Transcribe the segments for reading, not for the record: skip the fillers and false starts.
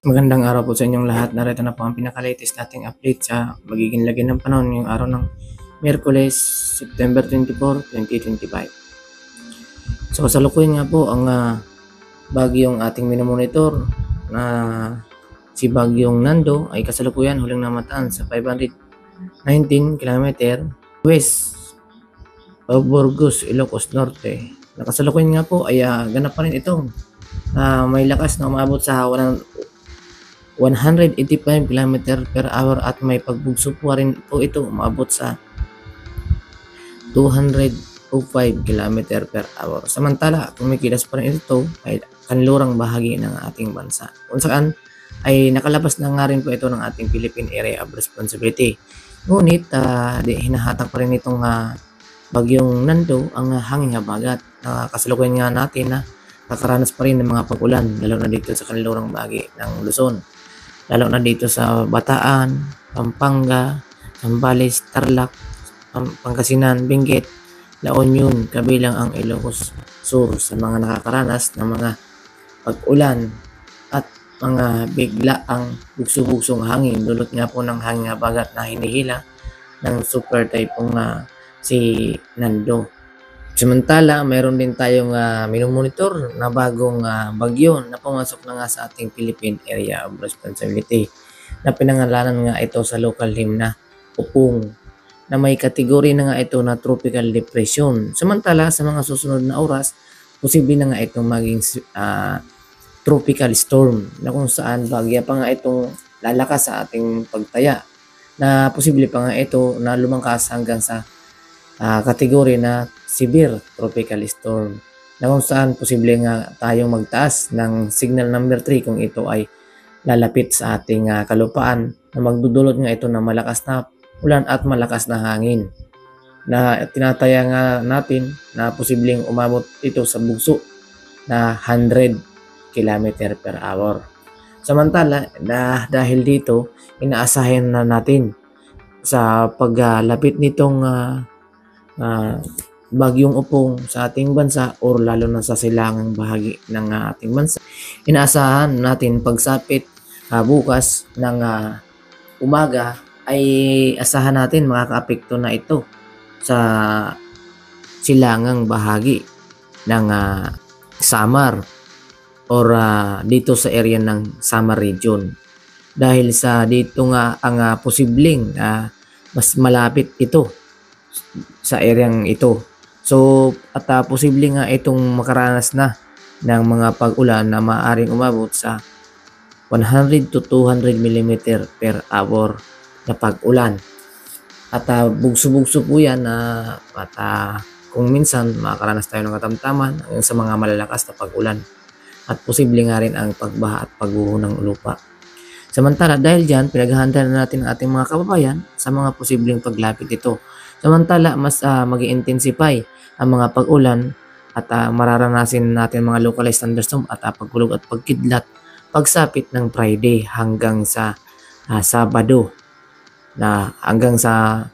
Magandang araw po sa inyong lahat. Narito na po ang pinaka-latest nating update sa magiging lagay ng panahon ngayong araw ng Miyerkules, September 24, 2025. So kasalukuyan nga po ang bagyong ating minomonitor na si Bagyong Nando ay kasalukuyan huling namataan sa 519 km west of Burgos, Ilocos Norte. Nakasalukuyan nga po ay ganap pa rin itong may lakas na umabot sa 185 km per hour at may pagbugso po rin po ito umabot sa 205 km per hour. Samantala, kumikilos pa rin ito ay kanlurang bahagi ng ating bansa, kung saan ay nakalabas na nga rin po ito ng ating Philippine Area of Responsibility. Ngunit hinahatak pa rin itong Bagyong Nando ang hangin habagat. Kasalukuyan nga natin na nakaranas pa rin ng mga pag-ulan, lalo na dito sa kanlurang bahagi ng Luzon, lalo na dito sa Bataan, Pampanga, Zambales, Tarlac, Pangasinan, Benguet, La Union, kabilang ang Ilocos Sur sa mga nakakaranas ng mga pag-ulan at mga biglaang bugso-bugsong hangin, dulot nga po ng hangin habagat na hinihila ng super typhoon si Nando. Samantala, mayroon din tayong minomonitor na bagong bagyo na pumasok na nga sa ating Philippine Area of Responsibility, na pinangalanan nga ito sa local name na Upong, na may kategory na nga ito na tropical depression. Samantala, sa mga susunod na oras, posible na nga itong maging tropical storm, na kung saan bagya pa nga itong lalakas sa ating pagtaya, na posible pa nga ito na lumangkas hanggang sa kategory na severe tropical storm, na kung saan posible nga tayong magtaas ng signal number 3 kung ito ay lalapit sa ating kalupaan, na magdudulot nga ito ng malakas na ulan at malakas na hangin, na tinataya nga natin na posibleng umabot ito sa bugso na 100 km per hour. Samantala, dahil dito, inaasahan na natin sa paglapit nitong Bagyong Upong sa ating bansa, or lalo na sa silangang bahagi ng ating bansa, inaasahan natin pagsapit bukas ng umaga ay asahan natin makakaapekto na ito sa silangang bahagi ng Samar, or dito sa area ng Samar region, dahil sa dito nga ang posibleng mas malapit ito sa areang ito. So at posible nga itong makaranas na ng mga pag-ulan na maaaring umabot sa 100 to 200 mm per hour na pag-ulan. At bugso-bugso po yan at kung minsan makakaranas tayo ng katamtaman hanggang sa mga malalakas na pag-ulan, at posible nga rin ang pagbaha at pagguho ng lupa. Samantala, dahil dyan, pinaghahanda na natin ang ating mga kababayan sa mga posibleng paglapit ito. Samantala, mas mag-i-intensify ang mga pag-ulan at mararanasin natin mga localized thunderstorm at pagkulog at pagkidlat pagsapit ng Friday hanggang sa Sabado, na hanggang sa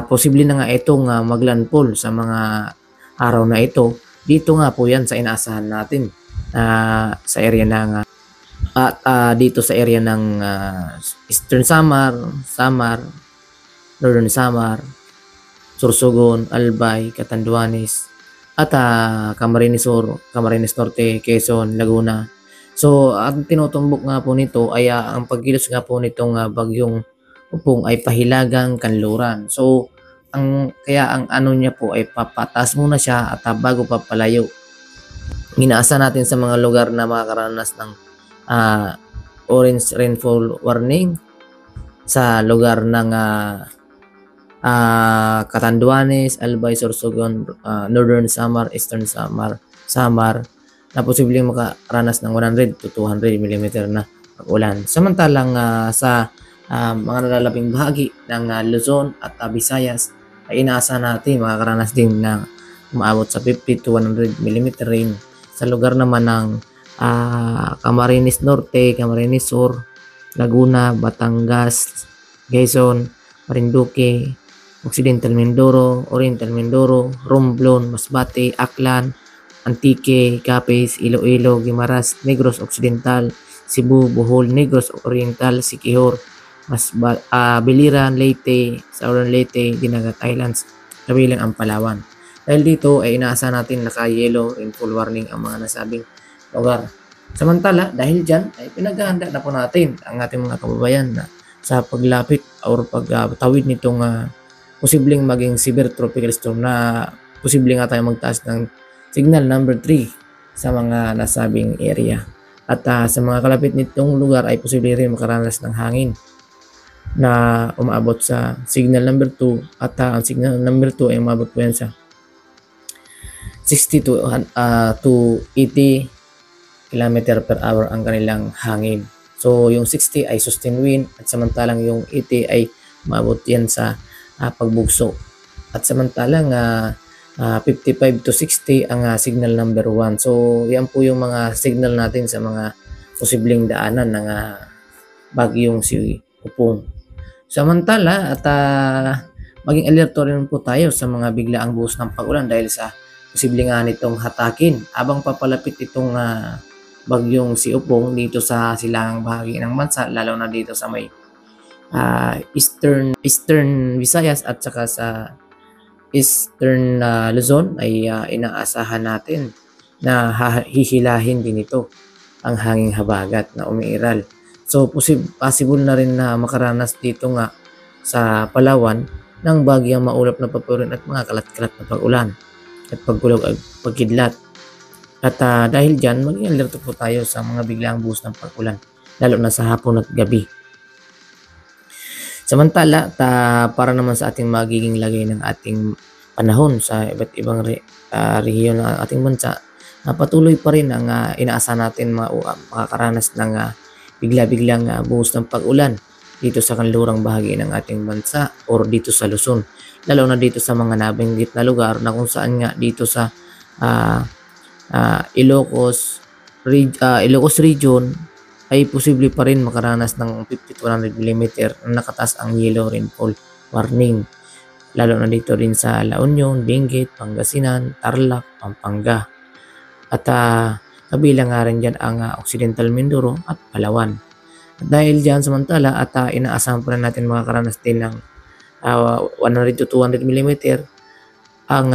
posible na nga itong maglandfall sa mga araw na ito. Dito nga po yan sa inaasahan natin sa area ng dito sa area ng Eastern Samar, Northern Samar, Sorsogon, Albay, Catanduanes, at Camarines Sur, Camarines Norte, Quezon, Laguna. So, ang tinutumbok nga po nito ay ang pagkilos nga po nitong Bagyong Upong ay pahilagang kanluran. So, kaya ang ano niya po ay papataas muna siya at bago papalayo. Inaasa natin sa mga lugar na makakaranas ng orange rainfall warning, sa lugar ng Catanduanes, Albay, Sorsogon, Northern Samar, Eastern Samar, na posibleng makaranas ng 100 to 200 mm na pag-ulan. Samantalang sa mga nalalabing bahagi ng Luzon at Visayas ay inaasa natin makakaranas din ng umaabot sa 50 to 100 mm rain. Sa lugar naman ng Camarines Norte, Camarines Sur, Laguna, Batangas, Quezon, Marinduque, Occidental Mindoro, Oriental Mindoro, Romblon, Masbate, Aklan, Antique, Capiz, Iloilo, Guimaras, Negros Occidental, Cebu, Bohol, Negros Oriental, Siquijor, Biliran, Leyte, Southern Leyte, Dinagat Islands, kabilang ang Palawan. Dahil dito ay inaasa natin naka-yellow rainfall warning ang mga nasabing lugar. Samantala, dahil dyan ay pinaghahanda na po natin ang ating mga kababayan na sa paglapit or pagtawid nitong posibleng maging severe tropical storm na posibleng nga tayo magtaas ng signal number 3 sa mga nasabing area. At sa mga kalapit nitong lugar ay posible rin makaranas ng hangin na umaabot sa signal number 2 at ang signal number 2 ay umabot po yan sa 60 to 80 km per hour ang kanilang hangin. So yung 60 ay sustained wind at samantalang yung 80 ay umabot yan sa pagbugso. At samantalang 55 to 60 ang signal number 1. So yan po yung mga signal natin sa mga posibleng daanan ng bagyong si Upong. Samantala at maging alerto rin po tayo sa mga biglaang buhos ng pag-ulan dahil sa posibleng nitong hatakin habang papalapit itong bagyong si Upong dito sa silangang bahagi ng bansa, lalo na dito sa may Eastern Visayas at saka sa Eastern Luzon ay inaasahan natin na hihilahin din ito ang hanging habagat na umiiral. So possible na rin na makaranas dito nga sa Palawan ng bagyang maulap na papurin at mga kalat-kalat na pag-ulan at pagkulog at pagkidlat. At dahil dyan, maging alerto po tayo sa mga biglang buhos ng pag-ulan, lalo na sa hapon at gabi. Samantala, para naman sa ating magiging lagay ng ating panahon sa iba't ibang rehiyon ng ating bansa, patuloy pa rin ang inaasahan natin makakaranas ng bigla-biglang buhos ng pag-ulan dito sa kanlurang bahagi ng ating bansa or dito sa Luzon. Lalo na dito sa mga nabanggit na lugar na kung saan nga dito sa Ilocos region ay posible pa rin makaranas ng 50 to 100 mm na nakataas ang yellow rainfall warning. Lalo na dito rin sa La Union, Benguet, Pangasinan, Tarlac, Pampanga. At kabilang nga rin dyan ang Occidental Mindoro at Palawan. At dahil dyan samantala at inaasahan pa rin natin makakaranas din ng 100 to 200 mm ang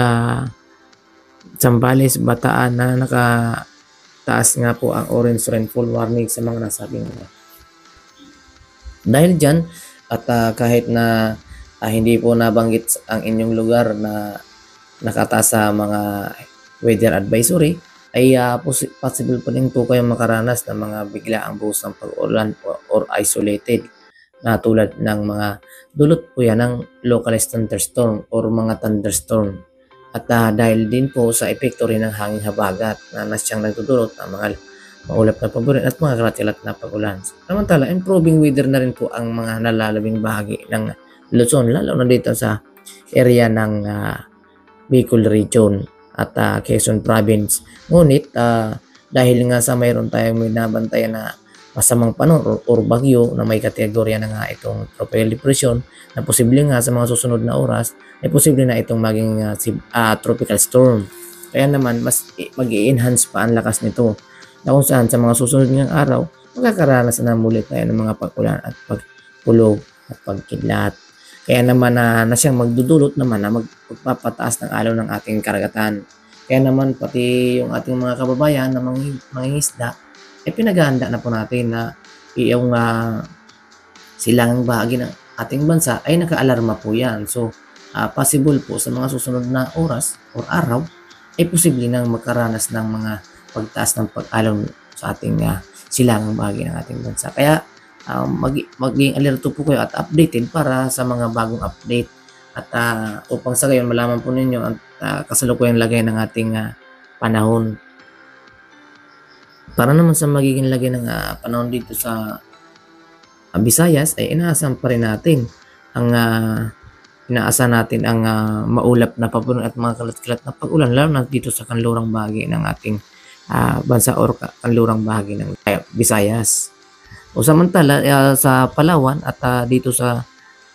Zambales, Bataan na nakataas nga po ang orange rainfall warning sa mga nasabing dahil dyan at kahit na hindi po nabanggit ang inyong lugar na nakataas sa mga weather advisory ay possible pa rin po kayong makaranas ng mga biglaang buhos ng pag-ulan or isolated na tulad ng mga dulot po yan ng localized thunderstorm or mga thunderstorm. At dahil din po sa epekto rin ng hangin habagat na siyang nagdudulot ng mga maulap na paborin at mga kalat-kalat na pag-ulan. Samantala, improving weather na rin po ang mga nalalabing bahagi ng Luzon, lalo na dito sa area ng Bicol region at Quezon province. Ngunit dahil nga sa mayroon tayong binabantayan na masamang panahon or bagyo na may kategorya na nga itong tropical depression na posible nga sa mga susunod na oras ay posible na itong maging tropical storm. Kaya naman mas mag-i-enhance pa ang lakas nito na kung saan sa mga susunod ng araw magkakaranas na muli tayo ng mga pag-ulan at pagkulog at pagkidlat. Kaya naman na siyang magdudulot naman na magpapataas ng alaw ng ating karagatan. Kaya naman pati yung ating mga kababayan na mangingisda ay pinaghahanda na po natin na yung silangang bahagi ng ating bansa ay naka-alarma po yan. So, possible po sa mga susunod na oras or araw ay posible nang magkaranas ng mga pagtaas ng pag-alon sa ating silangang bahagi ng ating bansa. Kaya, maging alerto po kayo at updated para sa mga bagong update. At upang sa gayon malaman po ninyo ang kasalukuyang lagay ng ating panahon. Para naman sa magiging lagay ng panahon dito sa Visayas ay inaasahan pa rin natin ang maulap na papunan at mga kalat-kalat na pag-ulan lalo na dito sa kanlurang bahagi ng ating bansa or kanlurang bahagi ng Visayas. O samantala sa Palawan at dito sa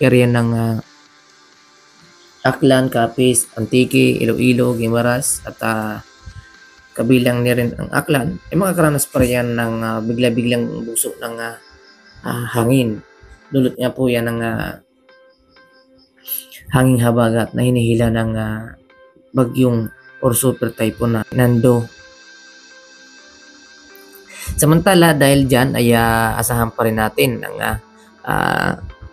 area ng Aklan, Capiz, Antique, Iloilo, Guimaras at kabilang ni rin ang Aklan, ay makakaranas pa rin yan ng bigla-biglang buso ng hangin. Dulot nga po yan ng hanging habagat na hinihila ng bagyong or super typhoon na Nando. Samantala, dahil dyan ay asahan pa rin natin ang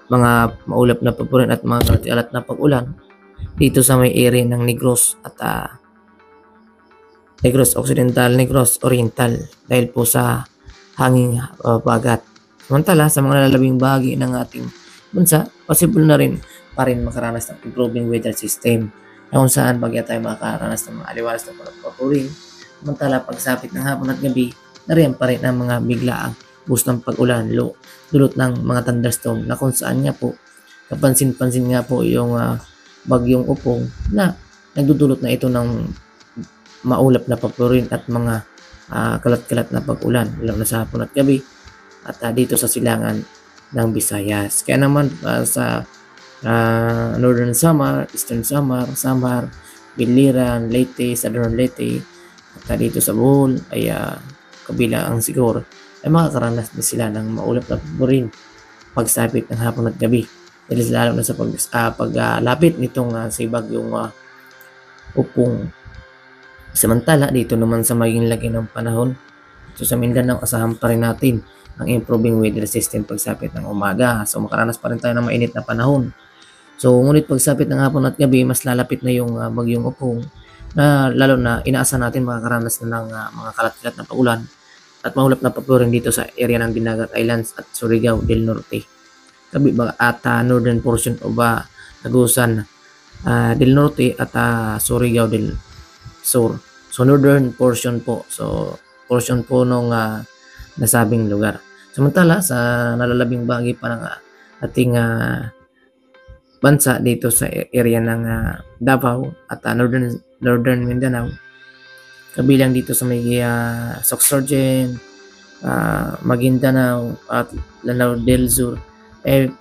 mga maulap na papurin at mga kalat na pag-ulan dito sa may area ng Negros at Negros Occidental, Negros Oriental dahil po sa hanging bagat. Samantala, sa mga lalabing bahagi ng ating bansa, possible na rin pa rin makaranas ng improving weather system na kung saan bagya tayo makaranas ng mga aliwalas na papurin. Samantala, pagsapit ng hapon at gabi, nariyan pa rin ang mga biglaang boost ng pag-ulan, dulot ng mga thunderstorm na kung saan nga po, kapansin-pansin nga po yung bagyong Upong na nagdudulot na ito ng maulap na papurin at mga kalat-kalat na pag-ulan lalo na sa hapon at gabi at dito sa silangan ng Visayas. Kaya naman sa Northern Samar, Eastern Samar, Biliran, Leyte, Southern Leyte at dito sa Bohol ay kabilang ang Sigor ay makakaranas na sila ng maulap na papurin pagsapit ng hapon at gabi dahil lalo na sa paglapit nitong si bagyong Upong. Samantala, dito naman sa maging lagi ng panahon, ito sa Mindanao, asahan pa rin natin ang improving weather system pagsapit ng umaga. So, makaranas pa rin tayo ng mainit na panahon. So, ngunit pagsapit ng hapon at gabi, mas lalapit na yung bagyong Upong na lalo na inaasahan natin makakaranas na ng mga kalat-kalat na paulan at maulap na papurin dito sa area ng Dinagat Islands at Surigao del Norte. At northern portion of Tagusan del Norte at Surigao del Sur. So, northern portion po. So, portion po nung nasabing lugar. Samantala, sa nalalabing bahagi pa ng ating bansa dito sa area ng Davao at northern Mindanao, kabilang dito sa may Sorsogon, Maguindanao at Lanao del Sur,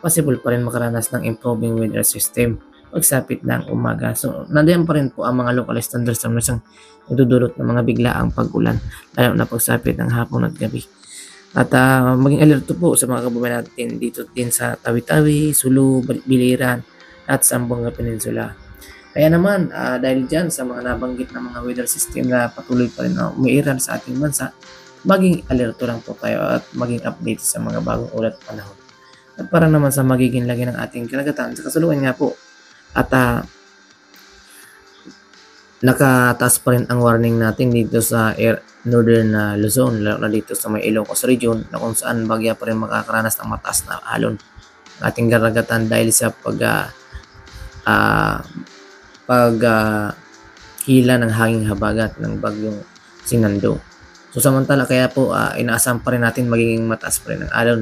possible pa rin makaranas ng improving weather system pagsapit ng umaga. So, nandiyan pa rin po ang mga localized thunderstorm na siyang nagdudulot ng mga biglaang pag-ulan lalo na pagsapit ng hapon at gabi. At maging alerto po sa mga kababayan natin dito din sa Tawi-Tawi, Sulu, Biliran at Zamboanga Peninsula. Kaya naman, dahil dyan sa mga nabanggit na mga weather system na patuloy pa rin na umiiral sa ating bansa, maging alerto lang po tayo at maging update sa mga bagong ulat panahon. At para naman sa magiging lagi ng ating kinagatan sa kasalukuyan nga po, at nakataas pa rin ang warning natin dito sa northern Luzon, lalo na dito sa may Ilocos region na kung saan bagya pa rin makakaranas ng mataas na alon ng ating karagatan dahil sa hila ng hanging habagat ng bagyong Sinando. So samantala kaya po inaasahan pa rin natin magiging mataas pa rin ang alon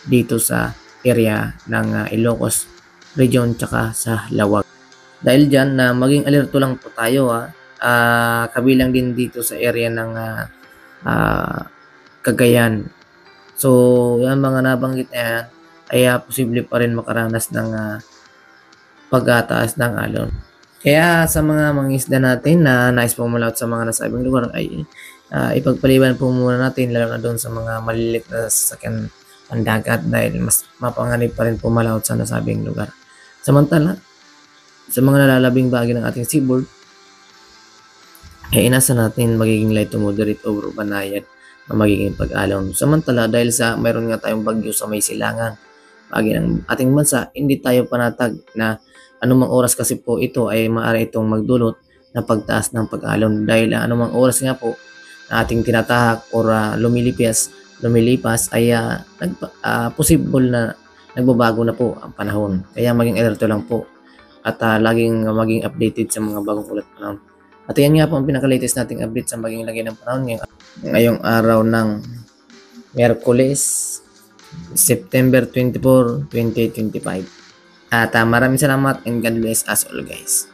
dito sa area ng Ilocos region tsaka sa Lawag. Dahil dyan na maging alerto lang po tayo kabilang din dito sa area ng Cagayan. So yan mga nabanggit na yan ay posible pa rin makaranas ng pagtaas ng alon. Kaya sa mga mangisda natin na nais pumalawat sa mga nasabing lugar ay ipagpaliban po muna natin lalo na doon sa mga maliliit na sasakyan pandagat dahil mas mapanganib pa rin pumalawat sa nasabing lugar. Samantala, sa mga nalalabing bahagi ng ating seaboard, ay inasa natin magiging light to moderate over banayad na magiging pag-alon. Samantala, dahil sa mayroon nga tayong bagyo sa may silangan bahagi ng ating bansa, hindi tayo panatag na anumang oras kasi po ito ay maaari itong magdulot na pagtaas ng pag-alon dahil anumang oras nga po na ating tinatahak or lumilipas ay possible na nagbabago na po ang panahon. Kaya maging alerto lang po at laging maging updated sa mga bagong ulat panahon. At yan nga po ang pinaka-latest nating update sa maging lagay ng panahon ngayong araw ng Miyerkules, September 24, 2025. At maraming salamat and God bless us all guys.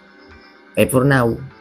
Bye for now.